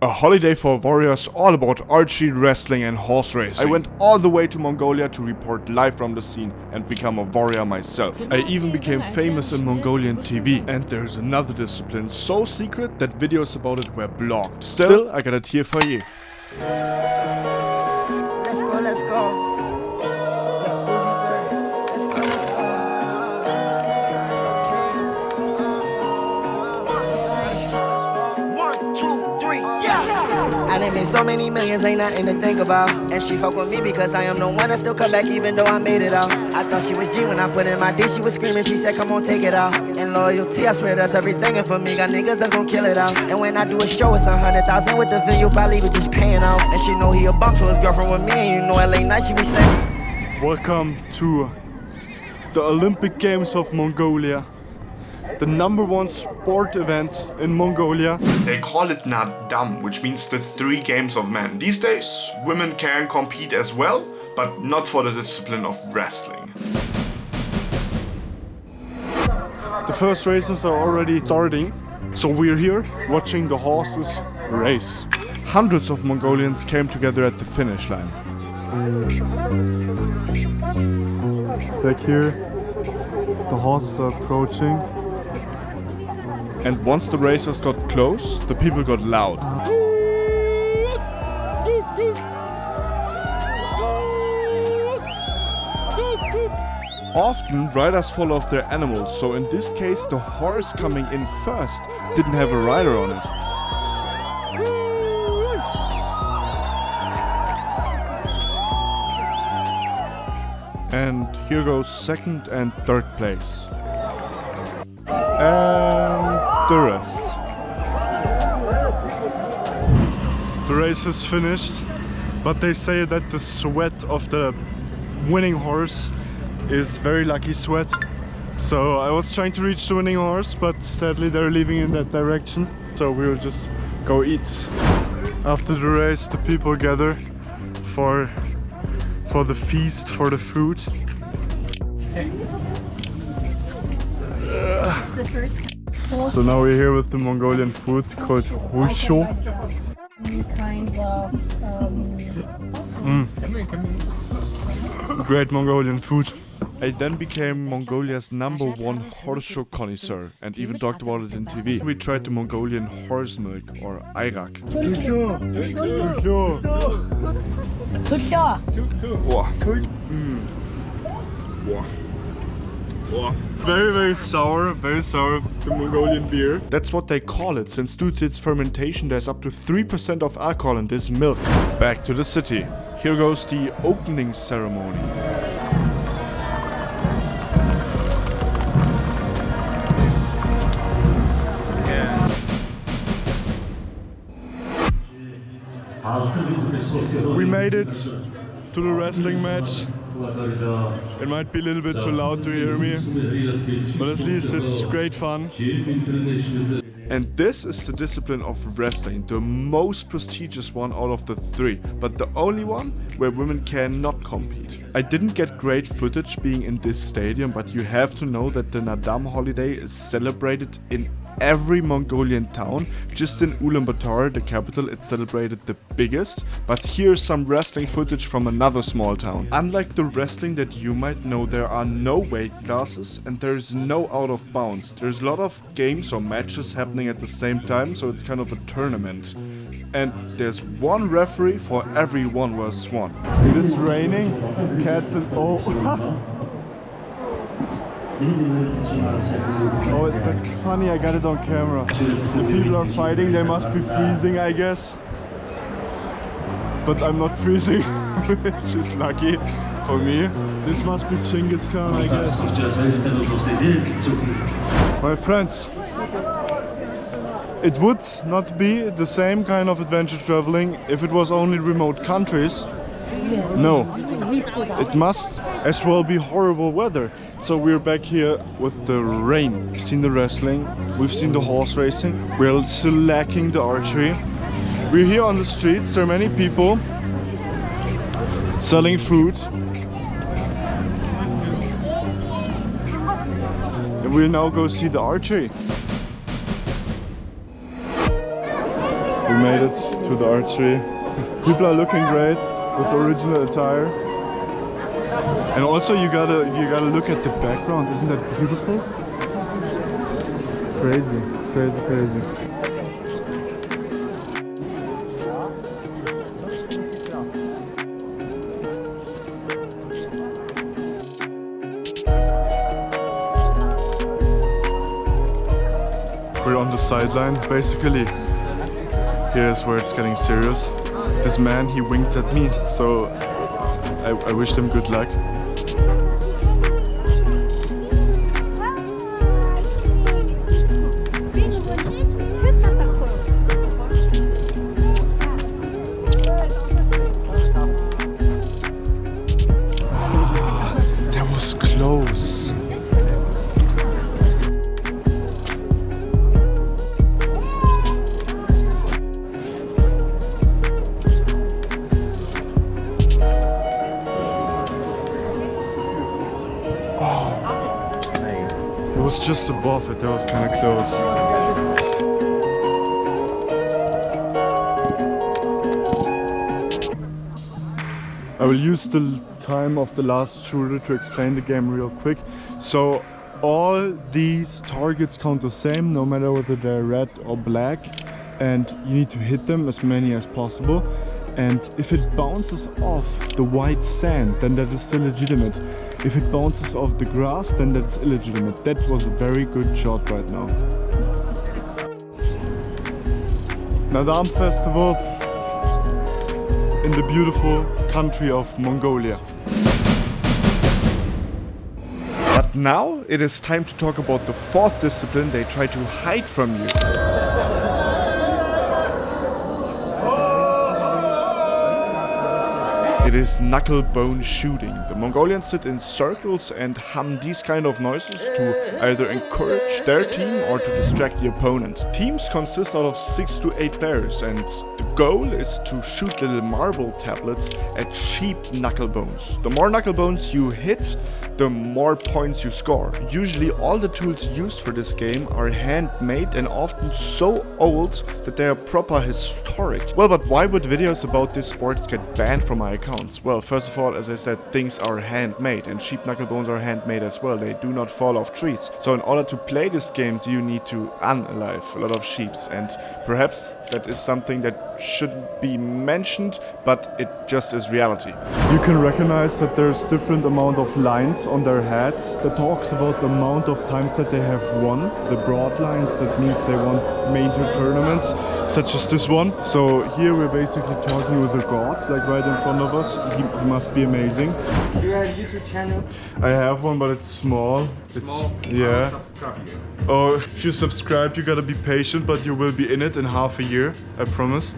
A holiday for warriors all about archery, wrestling and horse racing. I went all the way to Mongolia to report live from the scene and become a warrior myself. I even became famous in Mongolian TV. And there's another discipline so secret that videos about it were blocked. Still, I got it here for you. Let's go, let's go. I done made so many millions, ain't nothing to think about. And she fuck with me because I am the one that still come back even though I made it out. I thought she was G when I put in my D, she was screaming, she said come on take it out. And loyalty, I swear that's everything, and for me, got niggas that's gon' kill it out. And when I do a show, it's 100,000 with the venue, probably was just paying out. And she know he a bum, so his girlfriend with me, and you know LA night she be staying. Welcome to the Olympic Games of Mongolia. The #1 sport event in Mongolia. They call it Naadam, which means the 3 games of men. These days, women can compete as well, but not for the discipline of wrestling. The first races are already starting, so we're here watching the horses race. Hundreds of Mongolians came together at the finish line. Back here, the horses are approaching. And once the racers got close, the people got loud. Often riders fall off their animals, so in this case the horse coming in first didn't have a rider on it. And here goes second and third place. And the rest. The race is finished, but they say that the sweat of the winning horse is very lucky sweat. So I was trying to reach the winning horse, but sadly they're leaving in that direction. So we'll just go eat. After the race, the people gather for the feast, for the food. So now we're here with the Mongolian food called rusho. Kinds of Great Mongolian food. I then became Mongolia's #1 horse show connoisseur and even talked about it in TV. We tried the Mongolian horse milk or ayrak. Very, very sour, the Mongolian beer. That's what they call it, since due to its fermentation there's up to 3% of alcohol in this milk. Back to the city. Here goes the opening ceremony. We made it to the wrestling match. It might be a little bit too loud to hear me, but at least it's great fun. And this is the discipline of wrestling, the most prestigious one out of the 3, but the only one where women cannot compete. I didn't get great footage being in this stadium, but you have to know that the Naadam holiday is celebrated in every Mongolian town. Just in Ulaanbaatar, the capital, it's celebrated the biggest. But here's some wrestling footage from another small town. Unlike the wrestling that you might know, there are no weight classes and there's no out of bounds. There's a lot of games or matches happening at the same time, so it's kind of a tournament. And there's one referee for every 1 versus 1. It is raining, cats and oh. Oh, that's funny, I got it on camera. The people are fighting, they must be freezing, I guess. But I'm not freezing, which is lucky for me. This must be Genghis Khan, I guess. My friends, it would not be the same kind of adventure traveling if it was only remote countries. No, it must as well be horrible weather. So we're back here with the rain. We've seen the wrestling, we've seen the horse racing, we're still lacking the archery. We're here on the streets, there are many people selling food. And we'll now go see the archery. We made it to the archery. People are looking great with original attire. And also you gotta look at the background. Isn't that beautiful? Crazy, crazy, crazy. We're on the sideline, basically. Here's where it's getting serious. This man, he winked at me, so I wished him good luck. That was close. It was just above it, that was kind of close. I will use the time of the last shooter to explain the game real quick. So all these targets count the same, no matter whether they're red or black, and you need to hit them as many as possible. And if it bounces off the white sand, then that is still legitimate. If it bounces off the grass, then that's illegitimate. That was a very good shot right now. Naadam Festival in the beautiful country of Mongolia. But now it is time to talk about the fourth discipline they try to hide from you. It is knuckle bone shooting. The Mongolians sit in circles and hum these kind of noises to either encourage their team or to distract the opponent. Teams consist out of 6 to 8 players, and the goal is to shoot little marble tablets at sheep knuckle bones. The more knuckle bones you hit, the more points you score. Usually all the tools used for this game are handmade and often so old that they are proper historic. Well, but why would videos about this sport get banned from my accounts? Well, first of all, as I said, things are handmade, and sheep knuckle bones are handmade as well. They do not fall off trees. So in order to play these games, you need to unalive a lot of sheeps, and perhaps that is something that shouldn't be mentioned, but it just is reality. You can recognize that there's different amount of lines on their heads that talks about the amount of times that they have won. The broad lines, that means they won major tournaments, such as this one. So here we're basically talking with the gods, like right in front of us. He must be amazing. Do you have a YouTube channel? I have one, but it's small. Yeah. Oh, if you subscribe, you gotta be patient, but you will be in it in half a year, I promise.